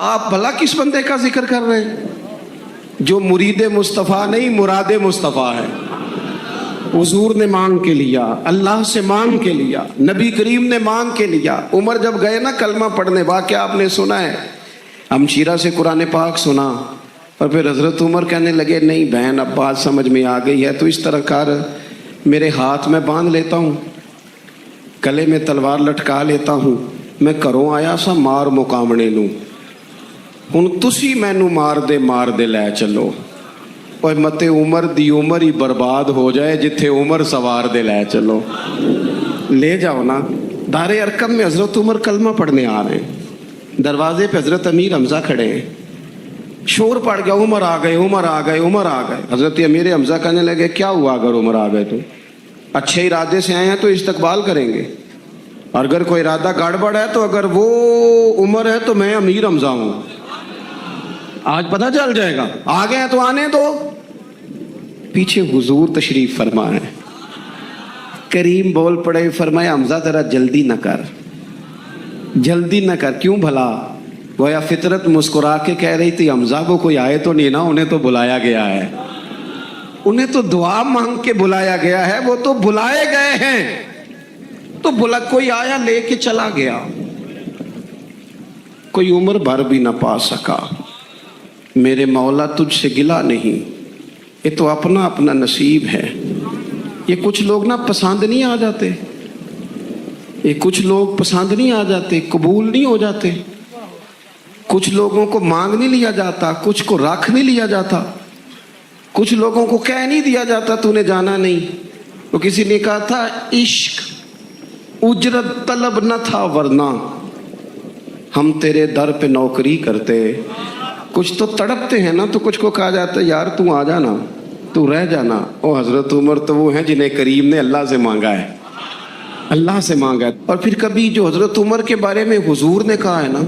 آپ بھلا کس بندے کا ذکر کر رہے ہیں جو مرید مصطفیٰ نہیں مراد مصطفیٰ ہے؟ حضور نے مانگ کے لیا، اللہ سے مانگ کے لیا، نبی کریم نے مانگ کے لیا۔ عمر جب گئے نا کلمہ پڑھنے، واقعہ آپ نے سنا ہے، ہمشیرہ سے قرآن پاک سنا، اور پھر حضرت عمر کہنے لگے نہیں بہن اب بات سمجھ میں آ گئی ہے، تو اس طرح کر، میرے ہاتھ میں باندھ لیتا ہوں، گلے میں تلوار لٹکا لیتا ہوں، میں کروں آیا سا مار مقامنے نوں، ہن تسی مینوں مار دے لے چلو، اور مت عمر دی عمر ہی برباد ہو جائے جتھے عمر سوار دے لے چلو۔ لے جاؤ نا۔ دار ارقم میں حضرت عمر کلمہ پڑھنے آ رہے ہیں، دروازے پہ حضرت امیر حمزہ کھڑے ہیں، شور پڑ گیا عمر آ گئے عمر آ گئے عمر آ گئے۔ حضرت امیر حمزہ کہنے لگے کیا ہوا اگر عمر آ گئے تو؟ اچھے ارادے سے آئے ہیں تو استقبال کریں گے، اور اگر کوئی ارادہ گڑبڑ ہے تو اگر وہ عمر ہے تو میں امیر حمزہ ہوں، آج پتہ چل جائے گا۔ آ گئے ہیں تو آنے دو۔ پیچھے حضور تشریف فرما ہے، کریم بول پڑے، فرمایا حمزہ ذرا جلدی نہ کر، جلدی نہ کر۔ کیوں بھلا؟ گویا فطرت مسکرا کے کہہ رہی تھی حمزہ کو کوئی آئے تو نہیں نا، انہیں تو بلایا گیا ہے، انہیں تو دعا مانگ کے بلایا گیا ہے، وہ تو بلائے گئے ہیں، تو کوئی آیا لے کے چلا گیا، کوئی عمر بھر بھی نہ پا سکا۔ میرے مولا تجھ سے گلہ نہیں، یہ تو اپنا اپنا نصیب ہے۔ یہ کچھ لوگ نا پسند نہیں آ جاتے، یہ کچھ لوگ پسند نہیں آ جاتے، قبول نہیں ہو جاتے، کچھ لوگوں کو مانگ نہیں لیا جاتا، کچھ کو رکھ نہیں لیا جاتا، کچھ لوگوں کو کہہ نہیں دیا جاتا تو نے جانا نہیں۔ تو کسی نے کہا تھا عشق اجرت طلب نہ تھا ورنہ ہم تیرے در پہ نوکری کرتے۔ کچھ تو تڑپتے ہیں نا، تو کچھ کو کہا جاتا ہے یار تو آ جانا، تو رہ جانا۔ او حضرت عمر تو وہ ہیں جنہیں کریم نے اللہ سے مانگا ہے، اللہ سے مانگا ہے۔ اور پھر کبھی جو حضرت عمر کے بارے میں حضور نے کہا ہے نا،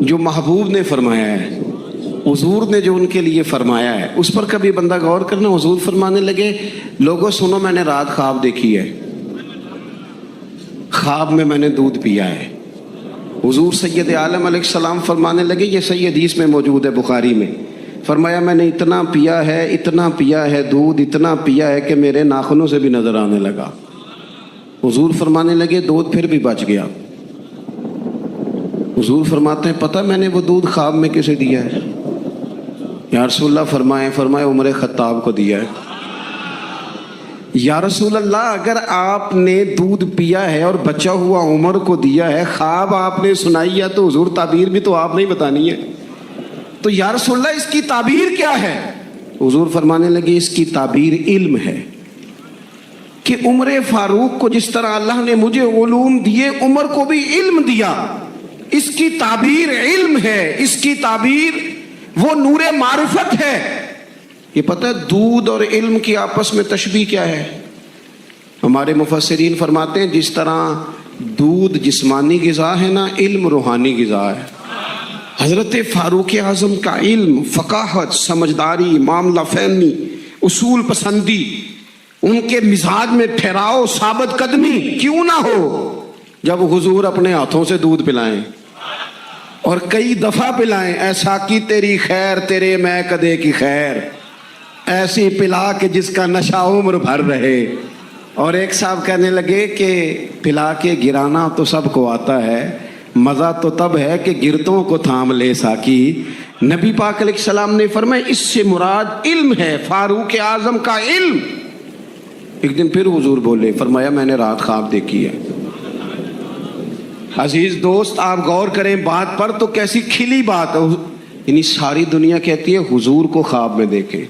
جو محبوب نے فرمایا ہے، حضور نے جو ان کے لیے فرمایا ہے، اس پر کبھی بندہ غور کرنا۔ حضور فرمانے لگے لوگوں سنو، میں نے رات خواب دیکھی ہے، خواب میں نے دودھ پیا ہے۔ حضور سید عالم علیہ السلام فرمانے لگے، یہ صحیح حدیث میں موجود ہے بخاری میں، فرمایا میں نے اتنا پیا ہے دودھ، اتنا پیا ہے کہ میرے ناخنوں سے بھی نظر آنے لگا۔ حضور فرمانے لگے دودھ پھر بھی بچ گیا۔ حضور فرماتے ہیں پتہ میں نے وہ دودھ خواب میں کسے دیا ہے؟ یا رسول اللہ فرمایا عمر خطاب کو دیا ہے۔ یا رسول اللہ اگر آپ نے دودھ پیا ہے اور بچا ہوا عمر کو دیا ہے، خواب آپ نے سنائی ہے، تو حضور تعبیر بھی تو آپ نہیں بتانی ہے، تو یا رسول اللہ اس کی تعبیر کیا ہے؟ حضور فرمانے لگے اس کی تعبیر علم ہے، کہ عمر فاروق کو جس طرح اللہ نے مجھے علوم دیے، عمر کو بھی علم دیا، اس کی تعبیر علم ہے، اس کی تعبیر وہ نور معرفت ہے۔ یہ پتہ ہے دودھ اور علم کی آپس میں تشبیہ کیا ہے؟ ہمارے مفسرین فرماتے ہیں جس طرح دودھ جسمانی غذا ہے نا، علم روحانی غذا ہے۔ حضرت فاروق اعظم کا علم، فقاہت، سمجھداری، معاملہ فہمی، اصول پسندی، ان کے مزاج میں ٹھہراؤ، ثابت قدمی کیوں نہ ہو جب حضور اپنے ہاتھوں سے دودھ پلائیں اور کئی دفعہ پلائیں، ایسا کی تیری خیر تیرے میں کدے کی خیر، ایسی پلا کہ جس کا نشہ عمر بھر رہے۔ اور ایک صاحب کہنے لگے کہ پلا کے گرانا تو سب کو آتا ہے، مزہ تو تب ہے کہ گرتوں کو تھام لے ساکی۔ نبی پاک علیہ السلام نے فرمایا اس سے مراد علم ہے، فاروق اعظم کا علم۔ ایک دن پھر حضور بولے، فرمایا میں نے رات خواب دیکھی ہے۔ عزیز دوست آپ غور کریں بات پر، تو کیسی کھلی بات ہے، یعنی ساری دنیا کہتی ہے حضور کو خواب میں دیکھیں،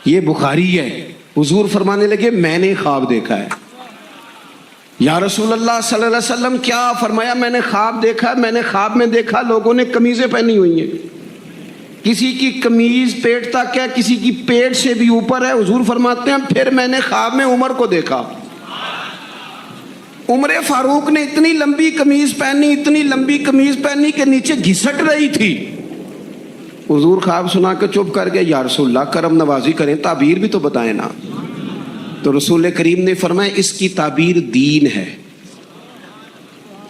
یہ بخاری ہے۔ حضور فرمانے لگے میں نے خواب دیکھا ہے۔ یا رسول اللہ صلی اللہ علیہ وسلم کیا؟ فرمایا میں نے خواب دیکھا، میں نے خواب میں دیکھا لوگوں نے قمیضیں پہنی ہوئی ہیں، کسی کی قمیض پیٹ تک ہے، کسی کی پیٹ سے بھی اوپر ہے۔ حضور فرماتے ہیں پھر میں نے خواب میں عمر کو دیکھا، عمر فاروق نے اتنی لمبی قمیض پہنی، اتنی لمبی قمیض پہنی کہ نیچے گھسٹ رہی تھی۔ حضور خواب سنا کے چپ کر گئے، یا رسول اللہ کرم نوازی کریں، تعبیر بھی تو بتائیں نا۔ تو رسول کریم نے فرمایا اس کی تعبیر دین ہے،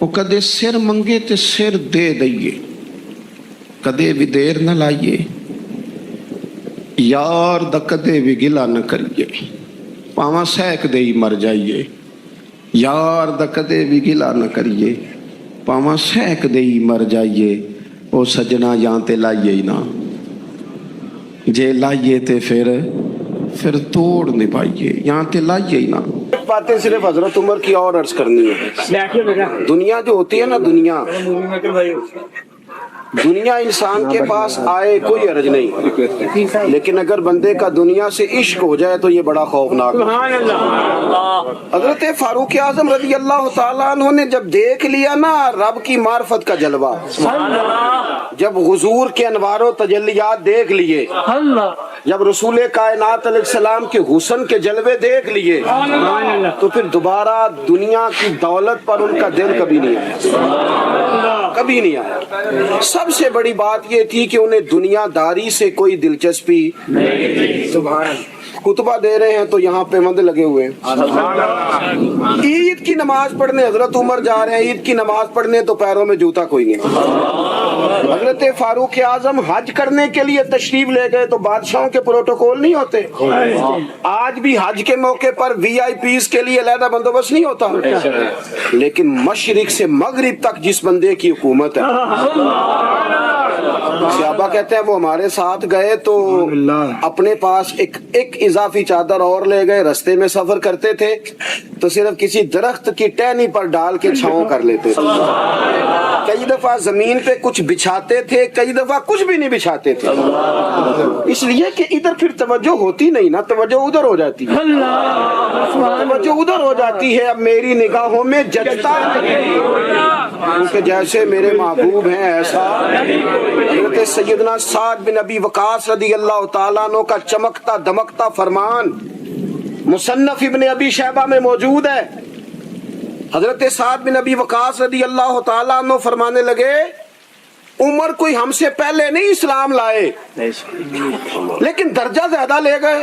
وہ کدے سر منگے تے سر دے دئیے، کدے بھی دیر نہ لائیے، یار دا کدے بھی گلا نہ کریے، پاواں سیک دے ہی مر جائیے، یار دا کدے بھی گلا نہ کریے، پاواں سیک دے ہی مر جائیے، او سجنا یہاں تے لائیے ہی نہ، جے لائیے تے پھر توڑ نہیں پائیے، یہاں تے لائیے ہی نہ۔ باتیں صرف حضرت عمر کی اور عرض کرنی ہے۔ دنیا جو ہوتی ہے نا، دنیا انسان کے پاس آئے کوئی حرج نہیں، لیکن اگر بندے کا دنیا سے عشق ہو جائے تو یہ بڑا خوفناک ہے۔ حضرت فاروق اعظم رضی اللہ تعالیٰ عنہ نے جب دیکھ لیا نا رب کی معرفت کا جلوہ، جب حضور کے انوار و تجلیات دیکھ لیے، جب رسول کائنات علیہ السلام کے حسن کے جلوے دیکھ لیے، تو پھر دوبارہ دنیا کی دولت پر ان کا دل کبھی نہیں آیا، کبھی نہیں آیا۔ سب سے بڑی بات یہ تھی کہ انہیں دنیا داری سے کوئی دلچسپی نہیں۔ خطبہ دے رہے ہیں تو یہاں پہ مند لگے ہوئے ہیں، عید کی نماز پڑھنے حضرت عمر جا رہے ہیں، عید کی نماز پڑھنے تو پیروں میں جوتا کوئی نہیں۔ حضرت فاروق اعظم حج کرنے کے لیے تشریف لے گئے تو بادشاہوں کے پروٹوکول نہیں ہوتے، آج بھی حج کے موقع پر وی آئی پیز کے لیے علیحدہ بندوبست نہیں ہوتا، لیکن مشرق سے مغرب تک جس بندے کی حکومت ہے، صحابہ کہتے ہیں وہ ہمارے ساتھ گئے تو اپنے پاس ایک اضافی چادر اور لے گئے، رستے میں سفر کرتے تھے تو صرف کسی درخت کی ٹہنی پر ڈال کے چھاؤں کر لیتے تھے، کئی دفعہ زمین پہ کچھ بچھاتے تھے، کئی دفعہ کچھ بھی نہیں بچھاتے تھے، اس لیے کہ ادھر پھر توجہ ہوتی نہیں نا، توجہ ادھر ہو جاتی ہے، توجہ ادھر ہو جاتی ہے۔ اب میری نگاہوں میں جچتا نہیں کیونکہ جیسے میرے محبوب ہیں ایسا۔ حضرت سیدنا سعد بن ابی وقاص رضی اللہ تعالیٰ عنہ کا چمکتا دمکتا فرمان مصنف ابن ابی شیبہ میں موجود ہے۔ حضرت سعد بن ابی وقاص رضی اللہ تعالیٰ عنہ فرمانے لگے، عمر کوئی ہم سے پہلے نہیں اسلام لائے لیکن درجہ زیادہ لے گئے۔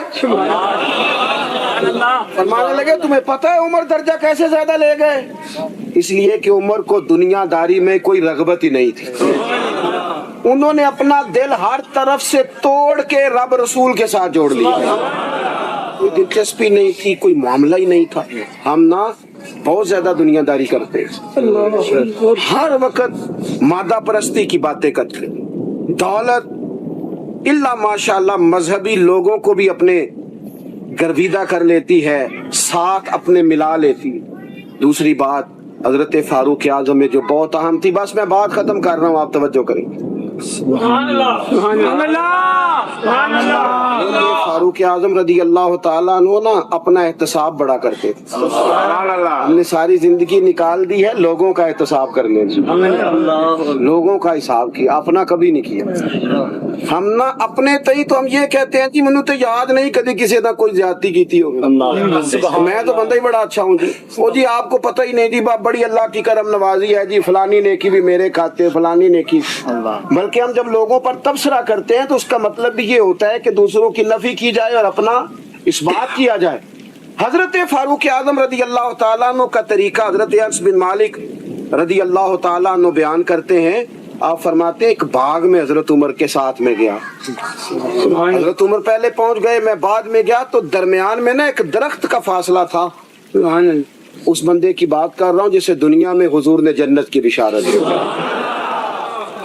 فرمانے لگے تمہیں پتہ ہے عمر درجہ کیسے زیادہ لے گئے؟ اس لیے کہ عمر کو دنیا داری میں کوئی رغبت ہی نہیں تھی، انہوں نے اپنا دل ہر طرف سے توڑ کے رب رسول کے ساتھ جوڑ لیا، کوئی دلچسپی نہیں تھی، کوئی معاملہ ہی نہیں تھا۔ ہم نا بہت زیادہ دنیا داری کرتے، ہر وقت مادہ پرستی کی باتیں کرتے، دولت اللہ ماشاءاللہ مذہبی لوگوں کو بھی اپنے گرویدہ کر لیتی ہے، ساتھ اپنے ملا لیتی۔ دوسری بات حضرت فاروق اعظم میں جو بہت اہم تھی، بس میں بات ختم کر رہا ہوں، آپ توجہ کریں۔ سبحان اللہ سبحان اللہ سبحان اللہ۔ فاروق اعظم رضی اللہ تعالیٰ عنہ نا اپنا احتساب بڑا کرتے تھے، سبحان اللہ۔ ہم نے ساری زندگی نکال دی ہے لوگوں کا احتساب کرنے میں، لوگوں کا حساب کیا، اپنا کبھی نہیں کیا۔ ہم نا اپنے تئی تو ہم یہ کہتے ہیں جی منو تو یاد نہیں کدی کسی دا کوئی زیادتی کیتی ہوگی، میں تو بندہ ہی بڑا اچھا ہوں جی، وہ جی آپ کو پتہ ہی نہیں جی بڑی اللہ کی کرم نوازی ہے جی، فلانی نیکی بھی میرے کھاتے، فلانی نیکی۔ بلکہ ہم جب لوگوں پر تبصرہ کرتے ہیں تو اس کا مطلب بھی یہ ہوتا ہے کہ دوسروں کی نفی کی جائے اور اپنا اس بات کیا جائے۔ حضرت فاروق اعظم رضی اللہ تعالیٰ عنہ کا طریقہ حضرت انس بن مالک رضی اللہ تعالیٰ عنہ بیان کرتے ہیں، آپ فرماتے ہیں ایک باغ میں حضرت عمر کے ساتھ میں گیا، حضرت عمر پہلے پہنچ گئے، میں بعد میں گیا، تو درمیان میں نا ایک درخت کا فاصلہ تھا، اس بندے کی بات کر رہا ہوں جسے دنیا میں حضور نے جنت کی بشارت دی،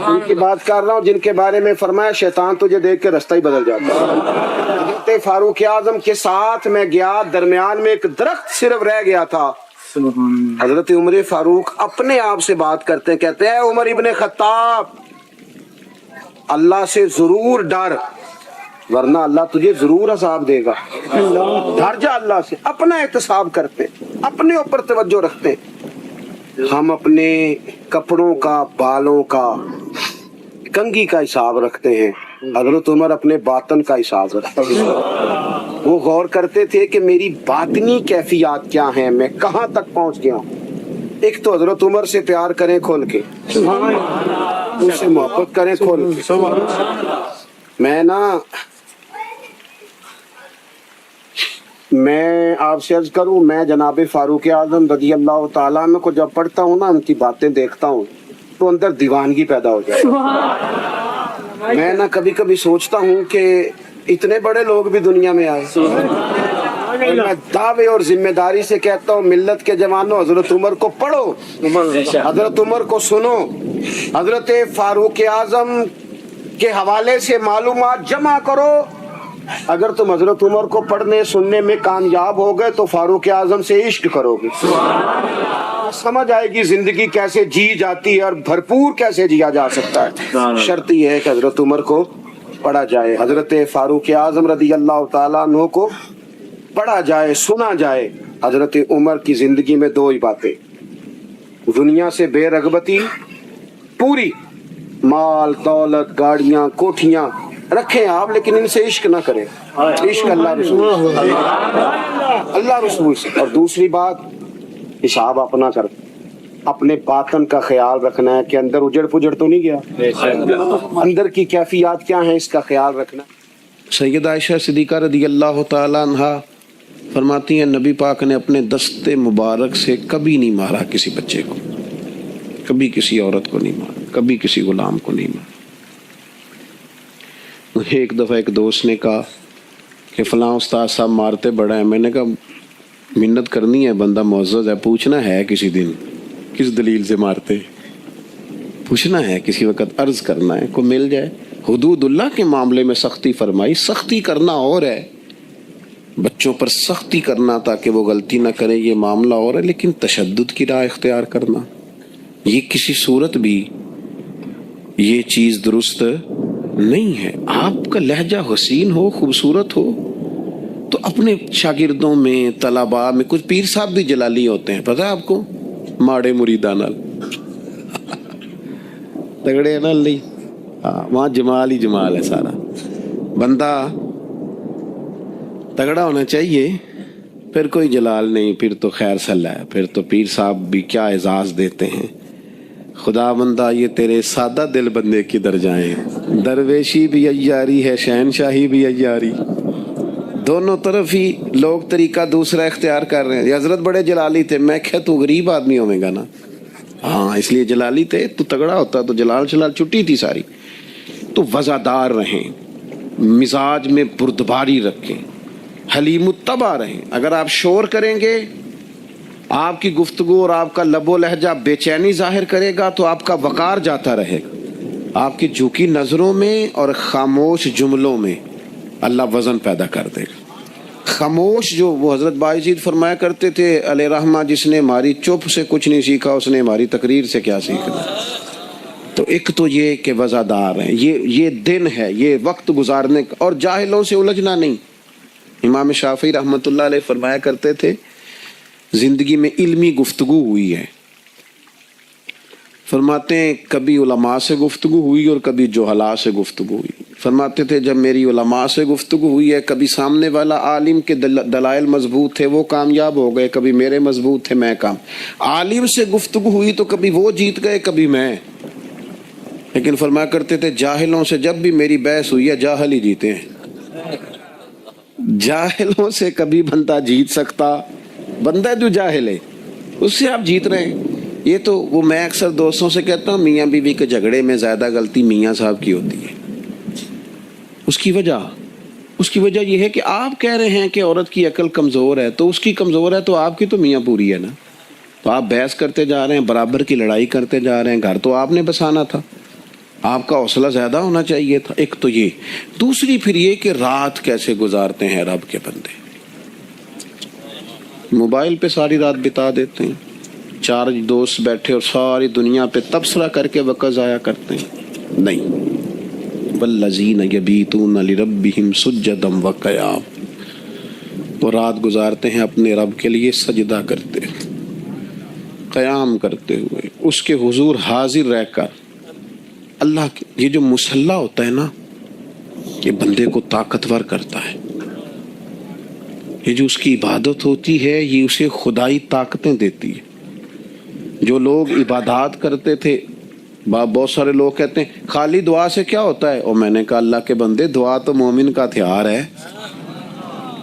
ان کی بات کر رہا ہوں جن کے بارے میں فرمایا شیطان تجھے دیکھ کے رستہ ہی بدل جاتا ہے۔ حضرت فاروق اعظم کے ساتھ میں گیا، درمیان میں ایک درخت صرف رہ گیا تھا، حضرت عمر فاروق اپنے آپ سے بات کرتے ہیں، کہتے ہیں عمر ابن خطاب اللہ سے ضرور ڈر ورنہ اللہ تجھے ضرور عذاب دے گا، ڈر جا اللہ سے، اپنا احتساب کرتے، اپنے اوپر توجہ رکھتے۔ ہم اپنے کپڑوں کا، بالوں کا، کنگھی کا حساب رکھتے ہیں، حضرت عمر اپنے باطن کا حساب رکھتے ہیں، وہ غور کرتے تھے کہ میری باطنی کیفیات کیا ہیں، میں کہاں تک پہنچ گیا ہوں۔ ایک تو حضرت عمر سے پیار کریں کھول کے، ان سے محبت کریں کھول کے۔ میں نا میں آپ سے عرض کروں، میں جناب فاروق اعظم رضی اللہ تعالیٰ عنہ کو جب پڑھتا ہوں نا، ان کی باتیں دیکھتا ہوں تو اندر دیوانگی پیدا ہو جائے. میں نہ کبھی کبھی سوچتا ہوں کہ اتنے بڑے لوگ بھی دنیا میں آئے. اور میں دعوے اور ذمہ داری سے کہتا ہوں، ملت کے جوانوں، حضرت عمر کو پڑھو، حضرت عمر کو سنو، حضرت فاروق اعظم کے حوالے سے معلومات جمع کرو. اگر تم حضرت عمر کو پڑھنے سننے میں کامیاب ہو گئے تو فاروق اعظم سے عشق کرو گے، سمجھ آئے گی زندگی کیسے جی جاتی ہے اور بھرپور کیسے جیا جا سکتا ہے. شرط یہ ہے کہ حضرت عمر کو پڑھا جائے، حضرت فاروق اعظم رضی اللہ تعالیٰ عنہ کو پڑھا جائے، سنا جائے. حضرت عمر کی زندگی میں دو ہی باتیں، دنیا سے بے رغبتی پوری، مال دولت گاڑیاں کوٹھیاں رکھیں آپ، لیکن ان سے عشق نہ کریں. عشق اللہ رسول سے. اور دوسری بات، حساب اپنا کر، اپنے باطن کا خیال رکھنا ہے کہ اندر اجڑ پجڑ تو نہیں گیا، اندر کی کیفیات کیا ہیں اس کا خیال رکھنا. سیدہ عائشہ صدیقہ رضی اللہ تعالی عنہا فرماتی ہیں، نبی پاک نے اپنے دست مبارک سے کبھی نہیں مارا کسی بچے کو، کبھی کسی عورت کو نہیں مارا، کبھی کسی غلام کو نہیں مارا. ایک دفعہ ایک دوست نے کہا کہ فلاں استاد صاحب مارتے بڑا ہے. میں نے کہا منت کرنی ہے، بندہ معزز ہے، پوچھنا ہے کسی دن کس دلیل سے مارتے، پوچھنا ہے کسی وقت، عرض کرنا ہے، کو مل جائے. حدود اللہ کے معاملے میں سختی فرمائی، سختی کرنا اور ہے، بچوں پر سختی کرنا تاکہ وہ غلطی نہ کریں یہ معاملہ اور ہے، لیکن تشدد کی راہ اختیار کرنا یہ کسی صورت بھی یہ چیز درست نہیں ہے. آپ کا لہجہ حسین ہو، خوبصورت ہو تو اپنے شاگردوں میں طلباء میں، کچھ پیر صاحب بھی جلالی ہوتے ہیں، پتہ ہے آپ کو، ماڑے مریداں نال تگڑے نال نہیں، وہاں جمال ہی جمال ہے. سارا بندہ تگڑا ہونا چاہیے، پھر کوئی جلال نہیں، پھر تو خیر صلاح ہے، پھر تو پیر صاحب بھی کیا اعزاز دیتے ہیں. خدا بندہ یہ تیرے سادہ دل بندے کی درجائیں، درویشی بھی عیاری ہے، شہنشاہی بھی عیاری، دونوں طرف ہی لوگ طریقہ دوسرا اختیار کر رہے ہیں. یہ حضرت بڑے جلالی تھے، میں کہا تو غریب آدمی ہوئے گا نا، ہاں اس لیے جلالی تھے، تو تگڑا ہوتا تو جلال شلال چھٹی تھی ساری. تو وزادار رہیں، مزاج میں بردباری رکھیں، حلیم الطبع رہیں. اگر آپ شور کریں گے، آپ کی گفتگو اور آپ کا لب و لہجہ بے چینی ظاہر کرے گا تو آپ کا وقار جاتا رہے گا. آپ کی جھکی نظروں میں اور خاموش جملوں میں اللہ وزن پیدا کر دے گا. خاموش جو وہ حضرت باعزید فرمایا کرتے تھے علیہ رحمہ، جس نے ہماری چپ سے کچھ نہیں سیکھا اس نے ہماری تقریر سے کیا سیکھنا. تو ایک تو یہ کہ وزادار ہیں، یہ دن ہے، یہ وقت گزارنے کا، اور جاہلوں سے الجھنا نہیں. امام شافعی رحمۃ اللہ علیہ فرمایا کرتے تھے، زندگی میں علمی گفتگو ہوئی ہے، فرماتے ہیں کبھی علماء سے گفتگو ہوئی اور کبھی جہلاء سے گفتگو ہوئی. فرماتے تھے جب میری علماء سے گفتگو ہوئی ہے، کبھی سامنے والا عالم کے دلائل مضبوط تھے وہ کامیاب ہو گئے، کبھی میرے مضبوط تھے میں کام. عالم سے گفتگو ہوئی تو کبھی وہ جیت گئے کبھی میں. لیکن فرمایا کرتے تھے جاہلوں سے جب بھی میری بحث ہوئی ہے جاہل ہی جیتے ہیں. جاہلوں سے کبھی بندہ جیت سکتا، بندہ جو جاہل ہے اس سے آپ جیت رہے ہیں. یہ تو وہ میں اکثر دوستوں سے کہتا ہوں، میاں بیوی کے جھگڑے میں زیادہ غلطی میاں صاحب کی ہوتی ہے. اس کی وجہ یہ ہے کہ آپ کہہ رہے ہیں کہ عورت کی عقل کمزور ہے، تو اس کی کمزور ہے تو آپ کی تو میاں پوری ہے نا. تو آپ بحث کرتے جا رہے ہیں، برابر کی لڑائی کرتے جا رہے ہیں. گھر تو آپ نے بسانا تھا، آپ کا حوصلہ زیادہ ہونا چاہیے تھا. ایک تو یہ، دوسری پھر یہ کہ رات کیسے گزارتے ہیں رب کے بندے. موبائل پہ ساری رات بتا دیتے ہیں، چار دوست بیٹھے اور ساری دنیا پہ تبصرہ کر کے وقت ضائع کرتے ہیں. نہیں، والذین یبیتون لربہم سجدا وقیاما، وہ رات گزارتے ہیں اپنے رب کے لیے سجدہ کرتے، قیام کرتے ہوئے، اس کے حضور حاضر رہ کر. اللہ کے یہ جو مصلی ہوتا ہے نا، یہ بندے کو طاقتور کرتا ہے. یہ جو اس کی عبادت ہوتی ہے یہ اسے خدائی طاقتیں دیتی ہے. جو لوگ عبادات کرتے تھے، بہت سارے لوگ کہتے ہیں خالی دعا سے کیا ہوتا ہے، اور میں نے کہا اللہ کے بندے، دعا تو مومن کا ہتھیار ہے.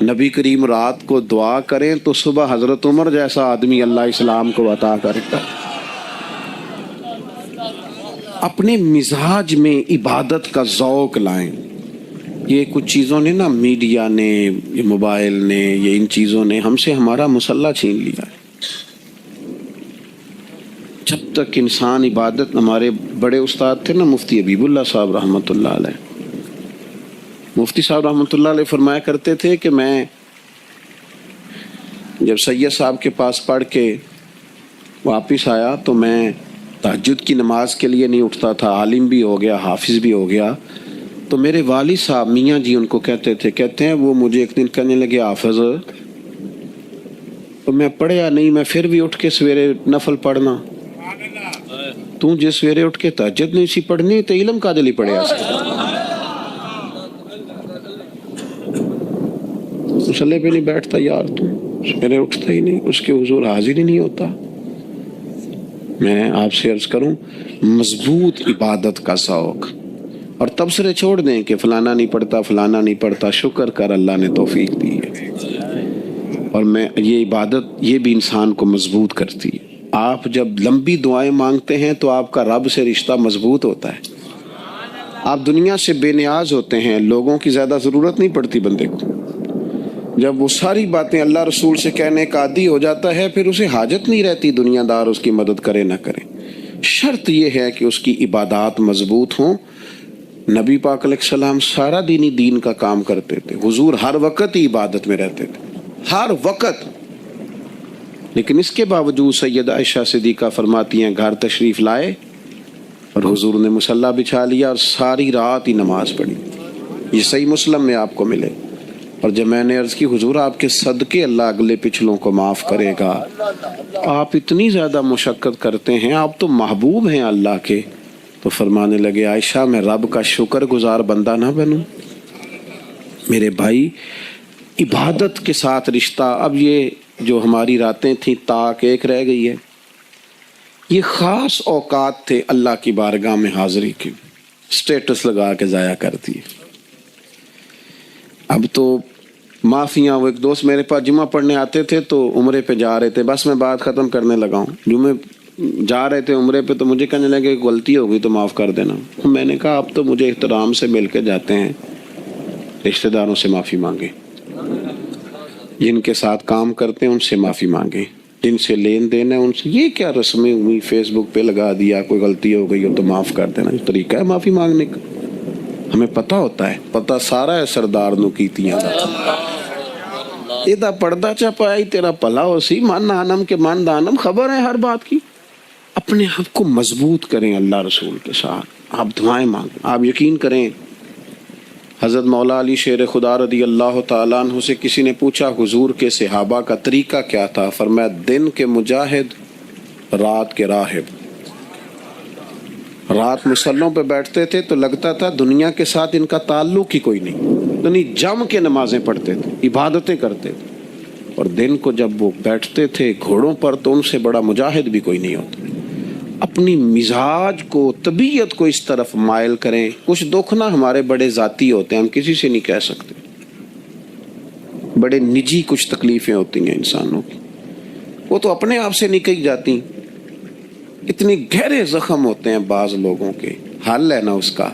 نبی کریم رات کو دعا کریں تو صبح حضرت عمر جیسا آدمی اللہ اسلام کو عطا کرتا ہے۔ اپنے مزاج میں عبادت کا ذوق لائیں۔ یہ کچھ چیزوں نے نا، میڈیا نے، یہ موبائل نے، یہ ان چیزوں نے ہم سے ہمارا مسلح چھین لیا ہے۔ جب تک انسان عبادت، ہمارے بڑے استاد تھے نا مفتی حبیب اللہ صاحب رحمۃ اللہ علیہ، مفتی صاحب رحمۃ اللہ علیہ فرمایا کرتے تھے کہ میں جب سید صاحب کے پاس پڑھ کے واپس آیا تو میں تہجد کی نماز کے لیے نہیں اٹھتا تھا، عالم بھی ہو گیا، حافظ بھی ہو گیا، تو میرے والد صاحب میاں جی ان کو کہتے ہیں وہ مجھے ایک دن کہنے لگے حافظ، تو میں پڑھیا نہیں، میں پھر بھی اٹھ کے سویرے نفل پڑھنا، تو جس سویرے اٹھ کے تہجد نہیں سی پڑھنی تو علم کا دلی پڑھیا سی، مصلی پہ نہیں بیٹھتا یار، تو سویرے اٹھتا ہی نہیں، اس کے حضور حاضر ہی نہیں ہوتا۔ میں آپ سے عرض کروں، مضبوط عبادت کا ذوق، اور تبصرے چھوڑ دیں کہ فلانا نہیں پڑھتا، فلانا نہیں پڑھتا، شکر کر اللہ نے توفیق دی ہے۔ اور میں یہ عبادت یہ بھی انسان کو مضبوط کرتی ہے۔ آپ جب لمبی دعائیں مانگتے ہیں تو آپ کا رب سے رشتہ مضبوط ہوتا ہے۔ آپ دنیا سے بے نیاز ہوتے ہیں، لوگوں کی زیادہ ضرورت نہیں پڑتی بندے کو۔ جب وہ ساری باتیں اللہ رسول سے کہنے کا عادی ہو جاتا ہے، پھر اسے حاجت نہیں رہتی دنیا دار اس کی مدد کرے نہ کرے۔ شرط یہ ہے کہ اس کی عبادات مضبوط ہوں۔ نبی پاک علیہ السلام سارا دین کا کام کرتے تھے، حضور ہر وقت ہی عبادت میں رہتے تھے، ہر وقت۔ لیکن اس کے باوجود سیدہ عائشہ صدیقہ فرماتی ہیں گھر تشریف لائے اور حضور نے مصلی بچھا لیا اور ساری رات ہی نماز پڑھی۔ یہ صحیح مسلم میں آپ کو ملے۔ اور جب میں نے عرض کی حضور آپ کے صدقے اللہ اگلے پچھلوں کو معاف کرے گا، آپ اتنی زیادہ مشقت کرتے ہیں، آپ تو محبوب ہیں اللہ کے، تو فرمانے لگے عائشہ میں رب کا شکر گزار بندہ نہ بنوں؟ میرے بھائی، عبادت کے ساتھ رشتہ، اب یہ جو ہماری راتیں تھیں تاک ایک رہ گئی ہے، یہ خاص اوقات تھے اللہ کی بارگاہ میں حاضری کے، سٹیٹس لگا کے ضائع کرتی ہے۔ اب تو معافیاں، وہ ایک دوست میرے پاس جمعہ پڑھنے آتے تھے تو عمرے پہ جا رہے تھے، بس میں بات ختم کرنے لگا ہوں، جمعے جا رہے تھے عمرے پہ تو مجھے کہنے لگے کہ غلطی ہو گئی تو معاف کر دینا۔ میں نے کہا اب تو مجھے احترام سے مل کے جاتے ہیں، رشتہ داروں سے معافی مانگے، جن کے ساتھ کام کرتے ہیں ان سے معافی مانگے، جن سے لین دین ہے ان سے۔ یہ کیا رسمیں ہوئی فیس بک پہ لگا دیا، کوئی غلطی ہو گئی ہو تو معاف کر دینا، یہ طریقہ ہے معافی مانگنے کا؟ ہمیں پتہ ہوتا ہے، پتہ سارا ہے سردار نو کیتیاں دا ایدہ پردہ چا پائی تیرا پلا ہو سی، مان نانم کے مان دانم، خبر ہے ہر بات کی۔ اپنے آپ کو مضبوط کریں اللہ رسول کے ساتھ، آپ دعائیں مانگیں۔ آپ یقین کریں، حضرت مولا علی شیر خدا رضی اللہ تعالیٰ عنہ سے کسی نے پوچھا حضور کے صحابہ کا طریقہ کیا تھا؟ فرمایا دن کے مجاہد، رات کے راہب۔ رات مصلوں پہ بیٹھتے تھے تو لگتا تھا دنیا کے ساتھ ان کا تعلق ہی کوئی نہیں، یعنی جم کے نمازیں پڑھتے تھے، عبادتیں کرتے تھے، اور دن کو جب وہ بیٹھتے تھے گھوڑوں پر تو ان سے بڑا مجاہد بھی کوئی نہیں ہوتا۔ اپنی مزاج کو، طبیعت کو اس طرف مائل کریں۔ کچھ دکھ نہ ہمارے بڑے ذاتی ہوتے ہیں، ہم کسی سے نہیں کہہ سکتے، بڑے نجی کچھ تکلیفیں ہوتی ہیں انسانوں کی، وہ تو اپنے آپ سے نکل جاتی۔ اتنے گہرے زخم ہوتے ہیں بعض لوگوں کے، حل ہے نا اس کا،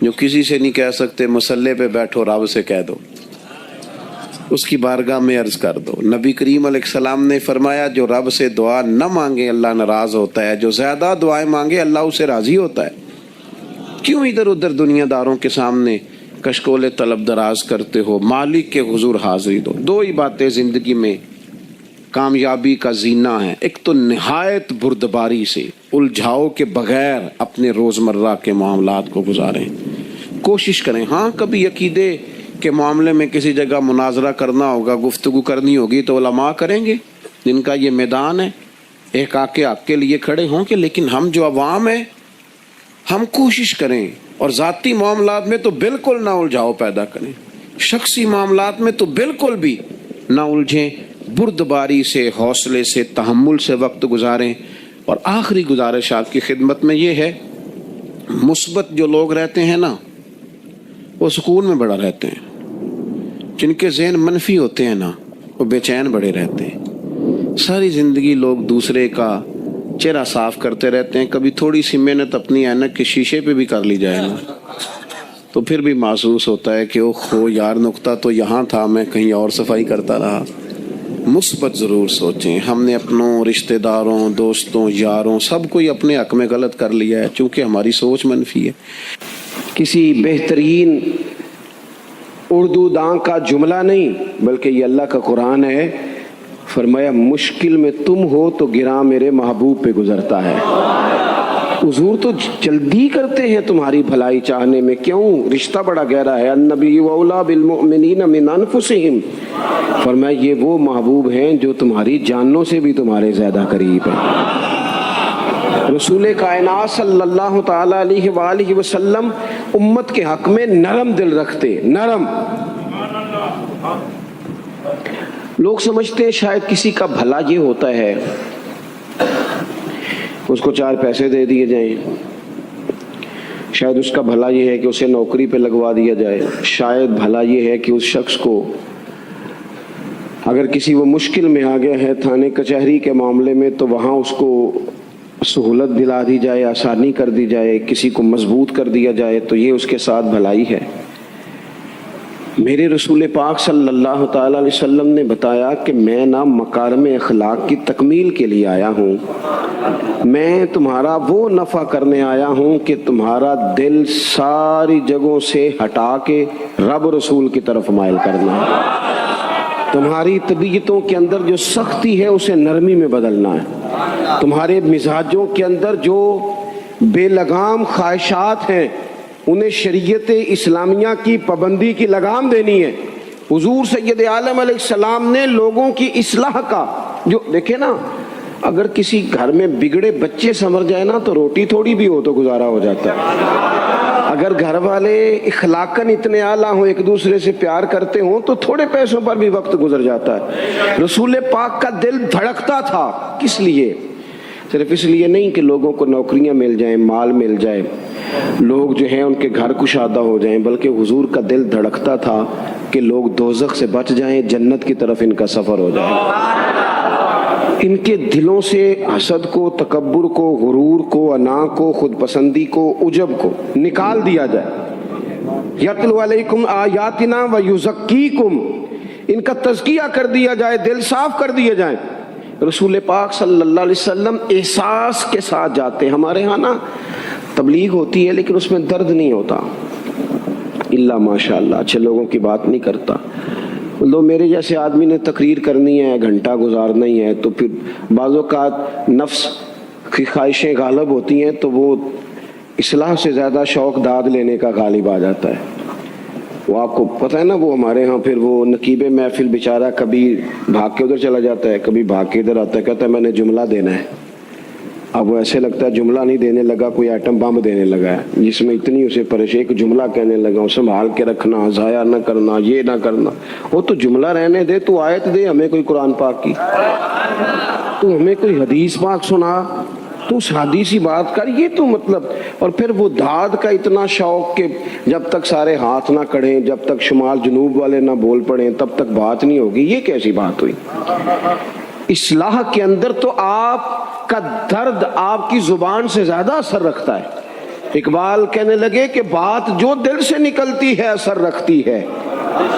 جو کسی سے نہیں کہہ سکتے، مصلی پہ بیٹھو رب سے کہہ دو، اس کی بارگاہ میں عرض کر دو۔ نبی کریم علیہ السلام نے فرمایا جو رب سے دعا نہ مانگے اللہ ناراض ہوتا ہے، جو زیادہ دعائیں مانگے اللہ اسے راضی ہوتا ہے۔ کیوں ادھر ادھر دنیا داروں کے سامنے کشکول طلب دراز کرتے ہو؟ مالک کے حضور حاضری دو۔ دو ہی باتیں زندگی میں کامیابی کا زینہ ہے، ایک تو نہایت بردباری سے، الجھاؤ کے بغیر اپنے روزمرہ کے معاملات کو گزاریں، کوشش کریں۔ ہاں کبھی عقیدے کے معاملے میں کسی جگہ مناظرہ کرنا ہوگا، گفتگو کرنی ہوگی تو علماء کریں گے جن کا یہ میدان ہے، ایک آ کے حق کے لیے کھڑے ہوں گے، لیکن ہم جو عوام ہیں ہم کوشش کریں، اور ذاتی معاملات میں تو بالکل نہ الجھاؤ پیدا کریں، شخصی معاملات میں تو بالکل بھی نہ الجھیں، بردباری سے، حوصلے سے، تحمل سے وقت گزاریں۔ اور آخری گزارش آپ کی خدمت میں یہ ہے، مثبت جو لوگ رہتے ہیں نا وہ سکون میں بڑا رہتے ہیں، جن کے ذہن منفی ہوتے ہیں نا وہ بے چین بڑے رہتے ہیں. ساری زندگی لوگ دوسرے کا چہرہ صاف کرتے رہتے ہیں. کبھی تھوڑی سی محنت اپنی اینک کے شیشے پہ بھی کر لی جائے نا تو پھر بھی محسوس ہوتا ہے کہ اوہ یار نقطہ تو یہاں تھا، میں کہیں اور صفائی کرتا رہا. مثبت ضرور سوچیں. ہم نے اپنوں رشتہ داروں دوستوں یاروں سب کوئی اپنے حق میں غلط کر لیا ہے چونکہ ہماری سوچ منفی ہے. کسی بہترین اردو داں کا جملہ نہیں بلکہ یہ اللہ کا قرآن ہے. فرمایا مشکل میں تم ہو تو گراں میرے محبوب پہ گزرتا ہے. حضور تو جلدی کرتے ہیں تمہاری بھلائی چاہنے میں. کیوں؟ رشتہ بڑا گہرا ہے. النبی اولیٰ بالمؤمنین من انفسہم. فرمایا یہ وہ محبوب ہیں جو تمہاری جانوں سے بھی تمہارے زیادہ قریب ہیں. رسول کائنات صلی اللہ تعالی علیہ وآلہ وسلم امت کے حق میں نرم دل رکھتے. نرم. لوگ سمجھتے ہیں شاید کسی کا بھلا یہ ہوتا ہے اس کو 4 پیسے دے دیے جائیں، شاید اس کا بھلا یہ ہے کہ اسے نوکری پہ لگوا دیا جائے، شاید بھلا یہ ہے کہ اس شخص کو اگر کسی وہ مشکل میں آ گیا ہے تھانے کچہری کے معاملے میں تو وہاں اس کو سہولت دلا دی جائے، آسانی کر دی جائے، کسی کو مضبوط کر دیا جائے تو یہ اس کے ساتھ بھلائی ہے. میرے رسول پاک صلی اللہ تعالی علیہ وسلم نے بتایا کہ میں نہ مکارم اخلاق کی تکمیل کے لیے آیا ہوں، میں تمہارا وہ نفع کرنے آیا ہوں کہ تمہارا دل ساری جگہوں سے ہٹا کے رب رسول کی طرف مائل کرنا ہے. تمہاری طبیعتوں کے اندر جو سختی ہے اسے نرمی میں بدلنا ہے. تمہارے مزاجوں کے اندر جو بے لگام خواہشات ہیں انہیں شریعت اسلامیہ کی پابندی کی لگام دینی ہے. حضور سید عالم علیہ السلام نے لوگوں کی اصلاح کا جو دیکھیں نا، اگر کسی گھر میں بگڑے بچے سنور جائے نا تو روٹی تھوڑی بھی ہو تو گزارا ہو جاتا ہے. اگر گھر والے اخلاقاً اتنے اعلیٰ ہوں، ایک دوسرے سے پیار کرتے ہوں تو تھوڑے پیسوں پر بھی وقت گزر جاتا ہے. رسول پاک کا دل دھڑکتا تھا. کس لیے؟ صرف اس لیے نہیں کہ لوگوں کو نوکریاں مل جائیں، مال مل جائے، لوگ جو ہیں ان کے گھر کشادہ ہو جائیں، بلکہ حضور کا دل دھڑکتا تھا کہ لوگ دوزخ سے بچ جائیں، جنت کی طرف ان کا سفر ہو جائے. ان کے دلوں سے حسد کو، تکبر کو، غرور کو، انا کو، خود پسندی کو، عجب کو نکال دیا جائے. یتلو علیکم آیاتنا ویزکیکم، ان کا تزکیہ کر دیا جائے، دل صاف کر دیے جائیں. رسول پاک صلی اللہ علیہ وسلم احساس کے ساتھ جاتے. ہمارے ہاں نا تبلیغ ہوتی ہے لیکن اس میں درد نہیں ہوتا، اللہ ماشاء اللہ اچھے لوگوں کی بات نہیں کرتا. لو میرے جیسے آدمی نے تقریر کرنی ہے، گھنٹہ گزارنا ہی ہے، تو پھر بعض اوقات نفس کی خواہشیں غالب ہوتی ہیں تو وہ اصلاح سے زیادہ شوق داد لینے کا غالب آ جاتا ہے. وہ آپ کو پتہ ہے نا، وہ ہمارے ہاں پھر وہ نقیب محفل بیچارہ کبھی بھاگ کے ادھر چلا جاتا ہے، کبھی بھاگ کے ادھر آتا ہے، کہتا ہے میں نے جملہ دینا ہے. اب وہ ایسے لگتا ہے جملہ نہیں دینے لگا، کوئی ایٹم بم دینے لگا ہے جس میں اتنی اسے پریشانی، ایک جملہ کہنے لگا، سنبھال کے رکھنا، ضائع نہ کرنا، یہ نہ کرنا. وہ تو جملہ رہنے دے، تو آیت دے ہمیں کوئی قرآن پاک کی، تو ہمیں کوئی حدیث پاک سنا، تو اس حدیثی بات کر. یہ تو مطلب، اور پھر وہ داد کا اتنا شوق کہ جب تک سارے ہاتھ نہ کڑھیں، جب تک شمال جنوب والے نہ بول پڑیں تب تک بات نہیں ہوگی. یہ کیسی بات ہوئی؟ اصلاح کے اندر تو آپ کا درد آپ کی زبان سے زیادہ اثر رکھتا ہے. اقبال کہنے لگے کہ بات جو دل سے نکلتی ہے اثر رکھتی ہے،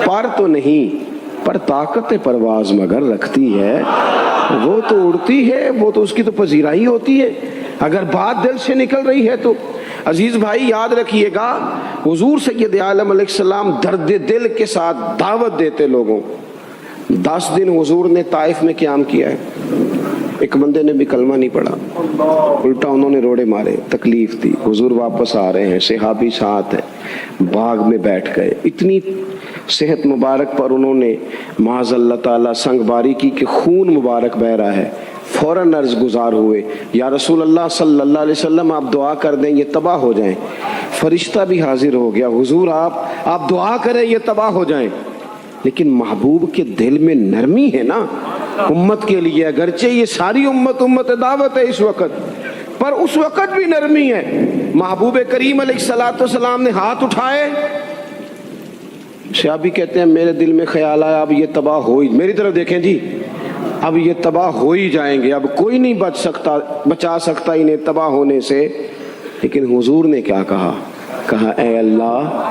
پر تو نہیں، پر طاقت پرواز مگر رکھتی ہے. وہ تو اڑتی ہے، وہ تو اس کی تو پذیرائی ہوتی ہے. اگر بات دل سے نکل رہی ہے تو عزیز بھائی یاد رکھیے گا، حضور سید عالم علیہ السلام درد دل کے ساتھ دعوت دیتے لوگوں. 10 دن حضور نے طائف میں قیام کیا ہے، ایک بندے نے بھی کلمہ نہیں پڑھا، الٹا انہوں نے روڑے مارے، تکلیف تھی. حضور واپس آ رہے ہیں، صحابی ساتھ ہے، باغ میں بیٹھ گئے. اتنی صحت مبارک پر انہوں نے معاذ اللہ تعالیٰ سنگ باری کی کہ خون مبارک بہ رہا ہے. فوراً عرض گزار ہوئے، یا رسول اللہ صلی اللہ علیہ وسلم آپ دعا کر دیں یہ تباہ ہو جائیں. فرشتہ بھی حاضر ہو گیا، حضور آپ دعا کریں یہ تباہ ہو جائیں. لیکن محبوب کے دل میں نرمی ہے نا امت کے لیے، اگرچہ یہ ساری امت دعوت ہے اس وقت، پر اس وقت بھی نرمی ہے. محبوب کریم علیہ الصلوۃ والسلام نے ہاتھ اٹھائے، صحابی کہتے ہیں میرے دل میں خیال آیا اب یہ تباہ ہو ہی، میری طرف دیکھیں جی، اب یہ تباہ ہو ہی جائیں گے، اب کوئی نہیں بچا سکتا انہیں تباہ ہونے سے۔ لیکن حضور نے کیا کہا؟ کہا اے اللہ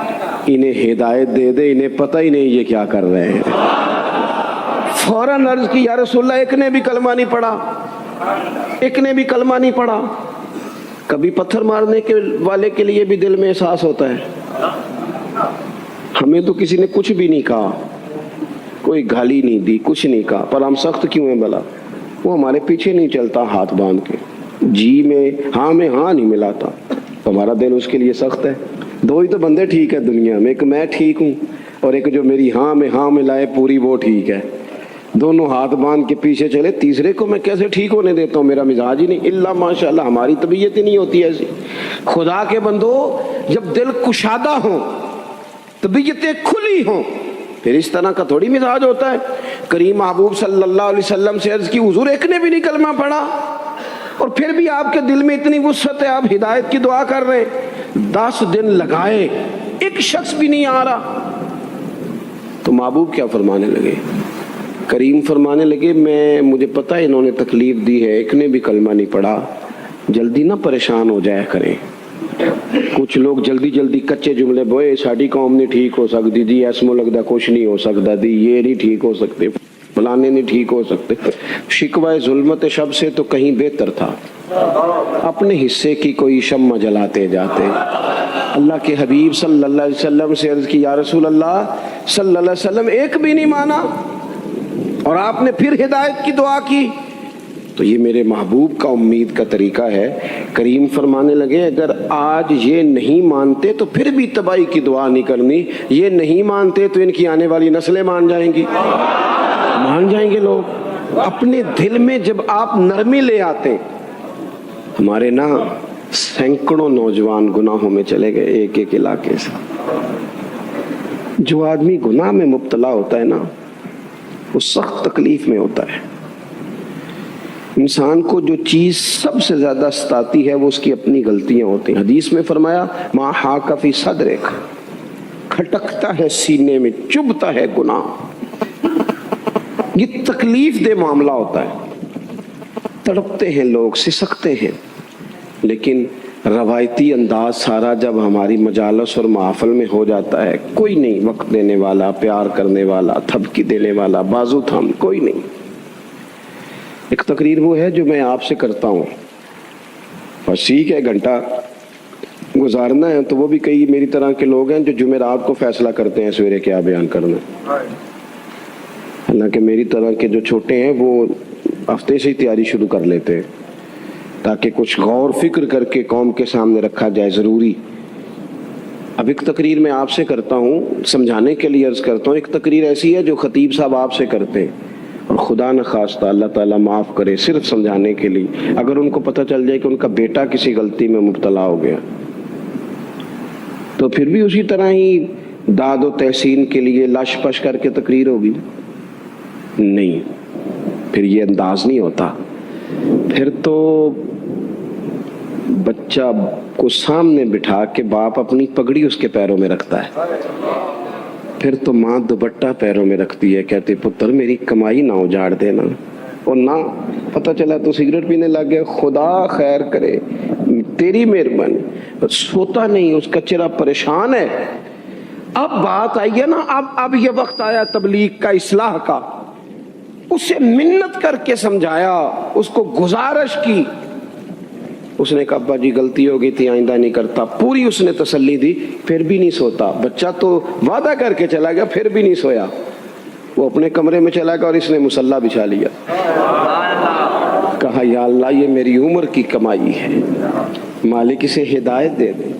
انہیں ہدایت دے دے، انہیں پتہ ہی نہیں یہ کیا کر رہے ہیں۔ فوراً عرض کی یا رسول اللہ ایک نے بھی کلمہ نہیں پڑھا، ایک نے بھی کلمہ نہیں پڑھا۔ کبھی پتھر مارنے کے والے کے لیے بھی دل میں احساس ہوتا ہے، ہمیں تو کسی نے کچھ بھی نہیں کہا، کوئی گالی نہیں دی، کچھ نہیں کہا، پر ہم سخت کیوں ہیں بھلا؟ وہ ہمارے پیچھے نہیں چلتا ہاتھ باندھ کے، جی میں ہاں نہیں ملاتا، ہمارا دل اس کے لیے سخت ہے۔ دو ہی تو بندے ٹھیک ہے دنیا میں، ایک میں ٹھیک ہوں اور ایک جو میری ہاں میں ہاں ملائے پوری وہ ٹھیک ہے۔ دونوں ہاتھ باندھ کے پیچھے چلے، تیسرے کو میں کیسے ٹھیک ہونے دیتا ہوں؟ میرا مزاج ہی نہیں، اللہ ماشاءاللہ ہماری طبیعت ہی نہیں ہوتی ایسی۔ خدا کے بندو جب دل کشادہ ہوں، طبیعتیں کھلی ہوں، پھر اس طرح کا تھوڑی مزاج ہوتا ہے۔ کریم محبوب صلی اللہ علیہ وسلم سے عرض کی حضور ایک نے بھی نہیں کلمہ پڑھا اور پھر بھی آپ کے دل میں اتنی وسعت ہے، آپ ہدایت کی دعا کر رہے ہیں۔ 10 دن لگائے ایک شخص بھی نہیں آ رہا، تو محبوب کیا فرمانے لگے؟ کریم فرمانے لگے مجھے پتہ ہے انہوں نے تکلیف دی ہے، ایک نے بھی کلمہ نہیں پڑھا، جلدی نہ پریشان ہو جایا کریں۔ کچھ لوگ جلدی کچے جملے بوئے، ساڈی قوم نہیں ٹھیک ہو سکتی جی، ایسمو لگتا کچھ نہیں ہو سکتا دی، یہ نہیں ٹھیک ہو سکتے، فلانے نہیں ٹھیک ہو سکتے۔ شکوہ ظلمت شب سے تو کہیں بہتر تھا، اپنے حصے کی کوئی شمع جلاتے جاتے۔ اللہ کے حبیب صلی اللہ علیہ وسلم سے عرض کی یا رسول اللہ صلی اللہ علیہ وسلم ایک بھی نہیں مانا اور آپ نے پھر ہدایت کی دعا کی۔ تو یہ میرے محبوب کا امید کا طریقہ ہے۔ کریم فرمانے لگے اگر آج یہ نہیں مانتے تو پھر بھی تباہی کی دعا نہیں کرنی، یہ نہیں مانتے تو ان کی آنے والی نسلیں مان جائیں گی، مان جائیں گے لوگ۔ اپنے دل میں جب آپ نرمی لے آتے، ہمارے نا سینکڑوں نوجوان گناہوں میں چلے گئے ایک ایک علاقے سے۔ جو آدمی گناہ میں مبتلا ہوتا ہے نا وہ سخت تکلیف میں ہوتا ہے۔ انسان کو جو چیز سب سے زیادہ ستاتی ہے وہ اس کی اپنی غلطیاں ہوتی ہیں۔ حدیث میں فرمایا ما حاک فی صدرک، کھٹکتا ہے سینے میں، چبھتا ہے گناہ۔ یہ تکلیف دہ معاملہ ہوتا ہے، تڑپتے ہیں لوگ، سسکتے ہیں، لیکن روایتی انداز سارا جب ہماری مجالس اور محافل میں ہو جاتا ہے، کوئی نہیں وقت دینے والا، پیار کرنے والا، تھپکی دینے والا، بازو تھام، کوئی نہیں۔ ایک تقریر وہ ہے جو میں آپ سے کرتا ہوں، بس ٹھیک ہے گھنٹہ گزارنا ہے، تو وہ بھی کئی میری طرح کے لوگ ہیں جو جمعرات کو فیصلہ کرتے ہیں سویرے کیا بیان کرنا ہے۔ حالانکہ میری طرح کے جو چھوٹے ہیں وہ ہفتے سے ہی تیاری شروع کر لیتے ہیں تاکہ کچھ غور فکر کر کے قوم کے سامنے رکھا جائے، ضروری۔ اب ایک تقریر میں آپ سے کرتا ہوں، سمجھانے کے لیے عرض کرتا ہوں، ایک تقریر ایسی ہے جو خطیب صاحب آپ سے کرتے ہیں اور خدا نہ خواستہ اللہ تعالیٰ معاف کرے، صرف سمجھانے کے لیے، اگر ان کو پتہ چل جائے کہ ان کا بیٹا کسی غلطی میں مبتلا ہو گیا تو پھر بھی اسی طرح ہی داد و تحسین کے لیے لش پش کر کے تقریر ہوگی؟ نہیں، پھر یہ انداز نہیں ہوتا۔ پھر تو بچہ کو سامنے بٹھا کے باپ اپنی پگڑی اس کے پیروں میں رکھتا ہے، پھر تو ماں دوپٹہ پیروں میں رکھتی ہے، کہتے پتر میری کمائی نہ اجاڑ دینا، اور نہ پتہ چلا تو سگریٹ پینے لگ گیا، خدا خیر کرے، تیری مہربانی۔ سوتا نہیں، اس کا چہرہ پریشان ہے۔ اب بات آئی ہے نا، اب یہ وقت آیا تبلیغ کا، اصلاح کا۔ اسے منت کر کے سمجھایا، اس کو گزارش کی، اس نے کہا ابا جی غلطی ہو گئی تھی، آئندہ نہیں کرتا، پوری اس نے تسلی دی، پھر بھی نہیں سوتا۔ بچہ تو وعدہ کر کے چلا گیا، پھر بھی نہیں سویا، وہ اپنے کمرے میں چلا گیا اور اس نے مصلی بچھا لیا۔ کہا یا اللہ یہ میری عمر کی کمائی ہے، مالک اسے ہدایت دے دے۔